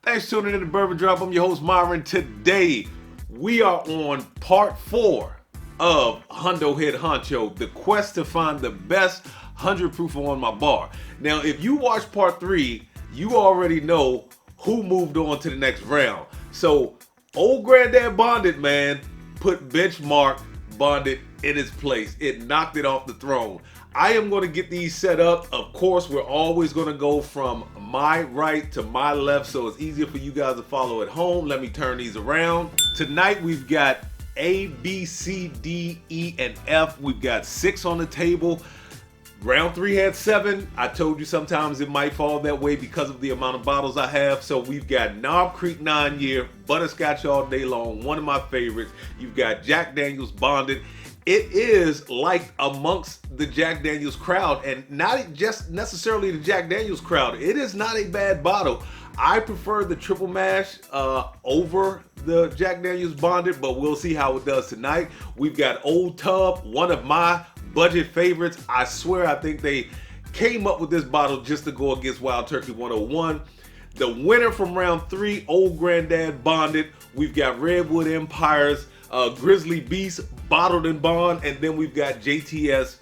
Thanks for tuning in to Bourbon Drop. I'm your host, Myron. Today, we are on part 4 of Hundo Head Honcho, the quest to find the best 100 proof on my bar. Now, if you watched part 3, you already know who moved on to the next round. So, old Granddad Bonded, man, put Benchmark Bonded in its place. It knocked it off the throne. I am going to get these set up. Of course, we're always going to go from my right to my left, so it's easier for you guys to follow at home. Let me turn these around. Tonight, we've got A, B, C, D, E, and F. We've got 6 on the table. Round 3 had 7. I told you sometimes it might fall that way because of the amount of bottles I have. So we've got Knob Creek 9-year, Butterscotch All Day Long, one of my favorites. You've got Jack Daniel's Bonded. It is liked amongst the Jack Daniel's crowd, and not just necessarily the Jack Daniel's crowd. It is not a bad bottle. I prefer the triple mash over the Jack Daniel's Bonded, but we'll see how it does tonight. We've got Old Tub, one of my budget favorites. I swear I think they came up with this bottle just to go against Wild Turkey 101. The winner from round 3, Old Granddad Bonded. We've got Redwood Empire's Grizzly Beast Bottled in Bond, and then we've got JTS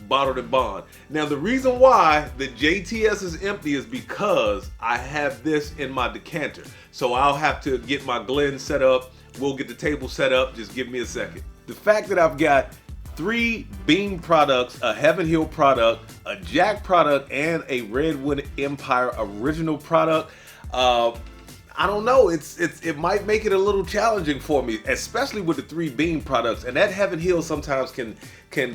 Bottled in Bond. Now, the reason why the JTS is empty is because I have this in my decanter. So I'll have to get my Glen set up. We'll get the table set up. Just give me a second. The fact that I've got 3 Beam products, a Heaven Hill product, a Jack product, and a Redwood Empire original product, I don't know. It might make it a little challenging for me, especially with the 3 Beam products. And that Heaven Hill sometimes can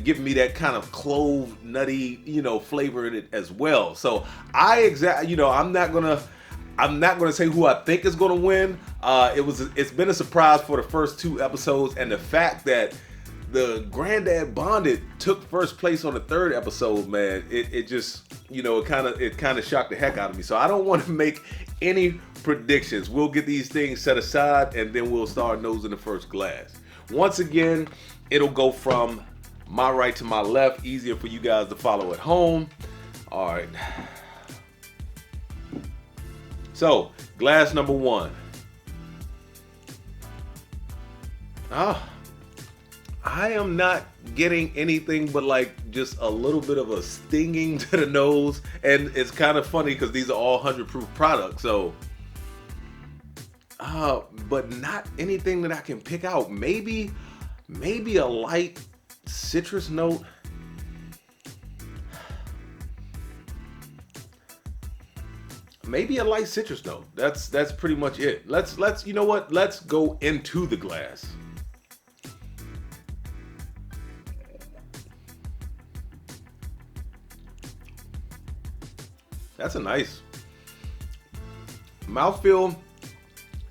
give me that kind of clove, nutty, flavor in it as well. So I'm not gonna say who I think is gonna win. It's been a surprise for the first 2 episodes, and the fact that the Granddad Bonded took first place on the 3rd episode, man, it just, it kind of shocked the heck out of me. So I don't want to make any predictions. We'll get these things set aside, and then we'll start nosing the first glass. Once again, it'll go from my right to my left, easier for you guys to follow at home. All right. So, glass number 1. I am not getting anything but just a little bit of a stinging to the nose, and it's kind of funny because these are all 100 proof products, so but not anything that I can pick out. Maybe a light citrus note. Maybe a light citrus note. That's pretty much it. Let's you know what? Let's go into the glass. That's a nice mouthfeel.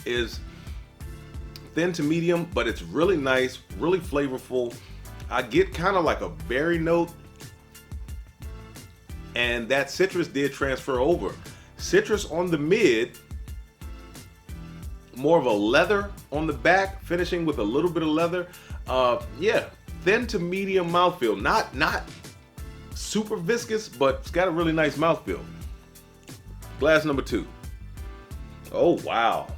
Is thin to medium, but it's really nice, really flavorful. I get kind of like a berry note, and that citrus did transfer over. Citrus on the mid, more of a leather on the back, finishing with a little bit of leather. Yeah, thin to medium mouthfeel. Not super viscous, but it's got a really nice mouthfeel. Glass number 2. Oh, wow.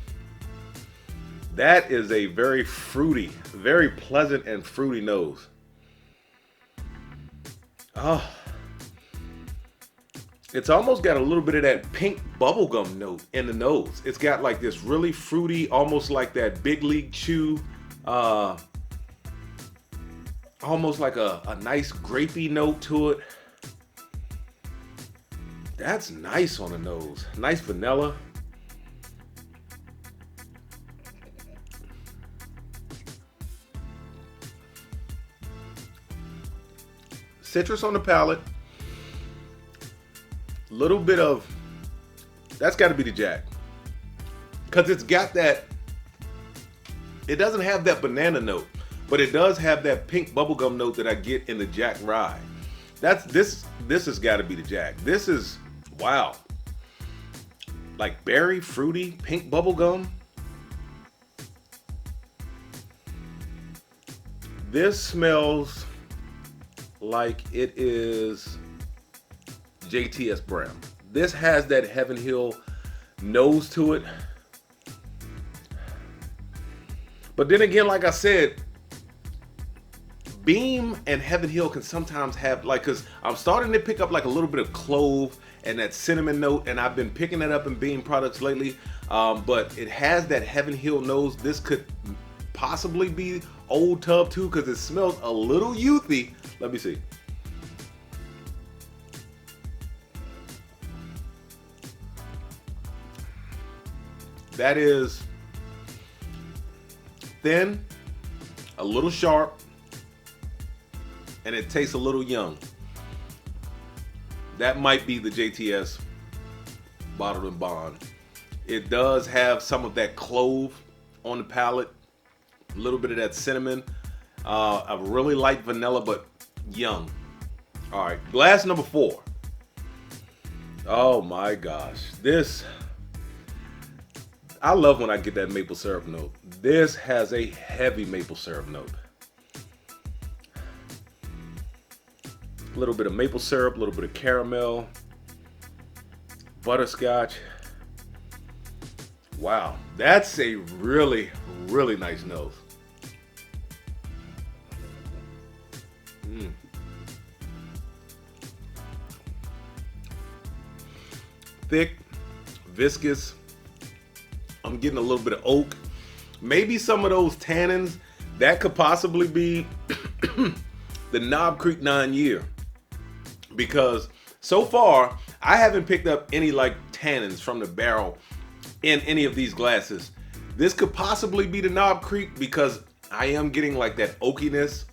That is a very fruity, very pleasant and fruity nose. Oh. It's almost got a little bit of that pink bubblegum note in the nose. It's got like this really fruity, almost like that Big League Chew, almost like a nice grapey note to it. That's nice on the nose. Nice vanilla. Citrus on the palate. Little bit of, that's got to be the Jack. Because it's got that, it doesn't have that banana note, but it does have that pink bubblegum note that I get in the Jack Rye. This has got to be the Jack. This is, wow. Like berry, fruity, pink bubblegum. This smells like it is JTS Brown. This has that Heaven Hill nose to it, But then again, like I said, Beam and Heaven Hill can sometimes have like, cause I'm starting to pick up like a little bit of clove and that cinnamon note, and I've been picking that up in Beam products lately. But it has that Heaven Hill nose. This could possibly be Old Tub too, because it smells a little youthy. Let me see. That is thin, a little sharp, and it tastes a little young. That might be the JTS Bottled and Bond. It does have some of that clove on the palate, a little bit of that cinnamon, a really light vanilla, but young. All right, glass number 4. Oh my gosh, this, I love when I get that maple syrup note. This has a heavy maple syrup note. A little bit of maple syrup, a little bit of caramel, butterscotch. Wow, that's a really, really nice nose. Thick, viscous. I'm getting a little bit of oak. Maybe some of those tannins. That could possibly be the Knob Creek 9-year. Because so far, I haven't picked up any like tannins from the barrel in any of these glasses. This could possibly be the Knob Creek because I am getting like that oakiness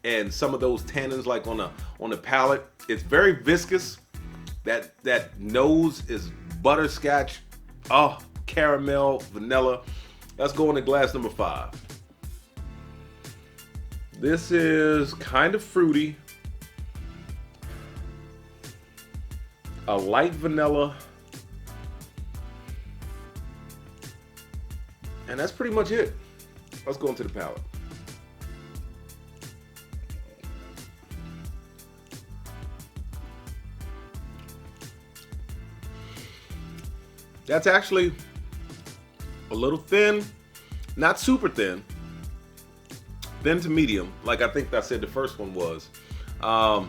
and some of those tannins like on the palate. It's very viscous. That nose is butterscotch. Oh, caramel, vanilla. Let's go into glass number 5. This is kind of fruity. A light vanilla. And that's pretty much it. Let's go into the palate. That's actually a little thin, not super thin, thin to medium, like I think I said the first one was. A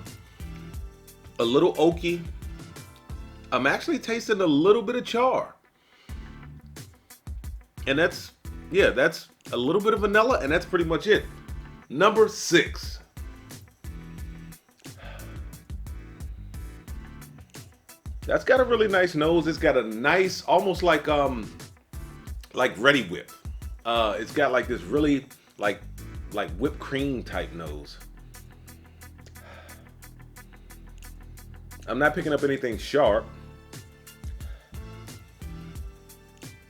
little oaky. I'm actually tasting a little bit of char. And that's, yeah, that's a little bit of vanilla, and that's pretty much it. Number 6. That's got a really nice nose. It's got a nice, almost like Ready Whip. It's got like this really like whipped cream type nose. I'm not picking up anything sharp.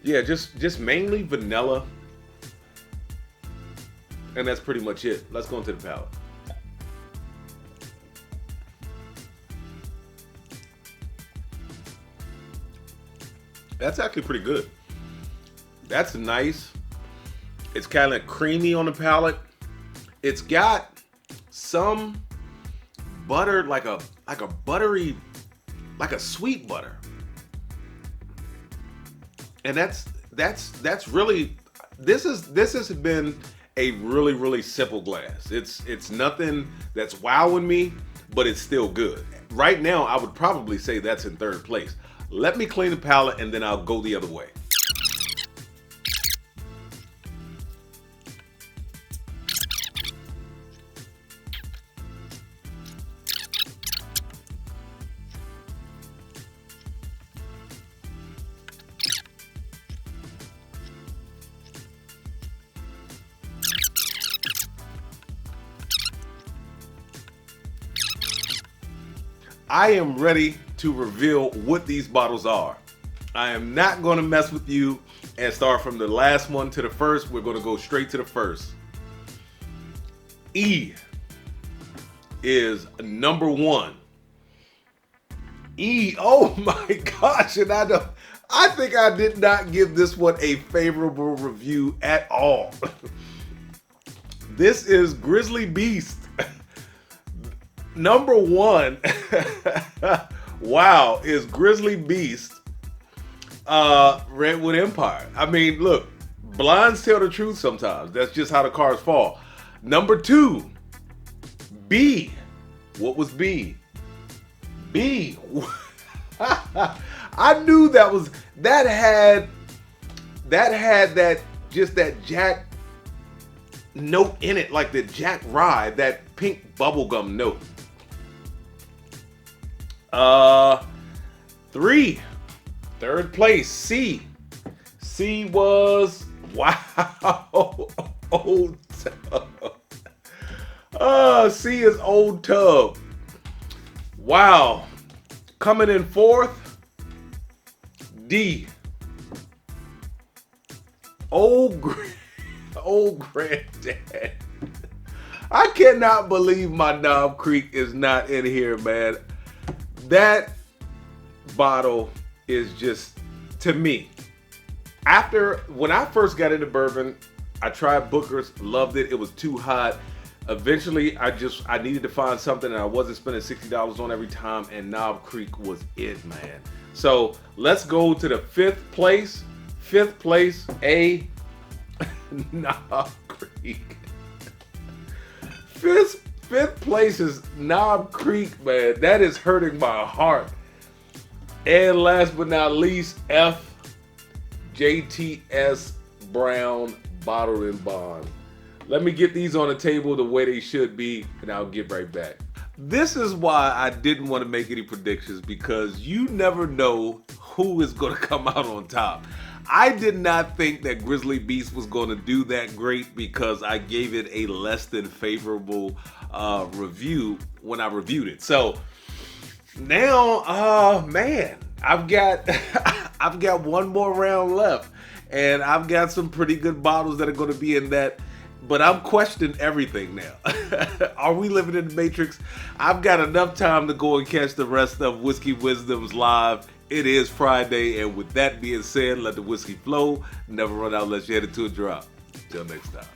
Yeah, just mainly vanilla. And that's pretty much it. Let's go into the palate. That's actually pretty good. That's nice. It's kind of creamy on the palate. It's got some butter, like a buttery, like a sweet butter. And that's really, this has been a really, really simple glass. It's nothing that's wowing me, but it's still good. Right now, I would probably say that's in 3rd place. Let me clean the palate and then I'll go the other way. I am ready to reveal what these bottles are. I am not going to mess with you and start from the last one to the first. We're going to go straight to the first. E is number 1. E, oh my gosh, and I think I did not give this one a favorable review at all. This is Grizzly Beast. Number 1, wow, is Grizzly Beast Redwood Empire. I mean, look, Blinds tell the truth sometimes. That's just how the cards fall. Number 2, B. What was B? B. I knew that had that Jack note in it, like the Jack Rye, that pink bubblegum note. 3, third place, C. C was, wow, Old Tub. C is Old Tub. Wow. Coming in 4th, D. Old Granddad. I cannot believe my Knob Creek is not in here, man. That bottle is just, to me, when I first got into bourbon, I tried Booker's, loved it. It was too hot. Eventually, I needed to find something that I wasn't spending $60 on every time, and Knob Creek was it, man. So let's go to the 5th place. 5th place, A. Knob Creek. 5th place is Knob Creek, man. That is hurting my heart. And last but not least, F. JTS Brown Bottled in Bond. Let me get these on the table the way they should be, and I'll get right back. This is why I didn't want to make any predictions, because you never know who is going to come out on top. I did not think that Grizzly Beast was going to do that great, because I gave it a less than favorable review when I reviewed it. So now, man, I've got I've got one more round left, and I've got some pretty good bottles that are going to be in that. But I'm questioning everything now. Are we living in the Matrix? I've got enough time to go and catch the rest of Whiskey Wisdoms live. It is Friday, and with that being said, let the whiskey flow. Never run out unless you're headed to a drop. Till next time.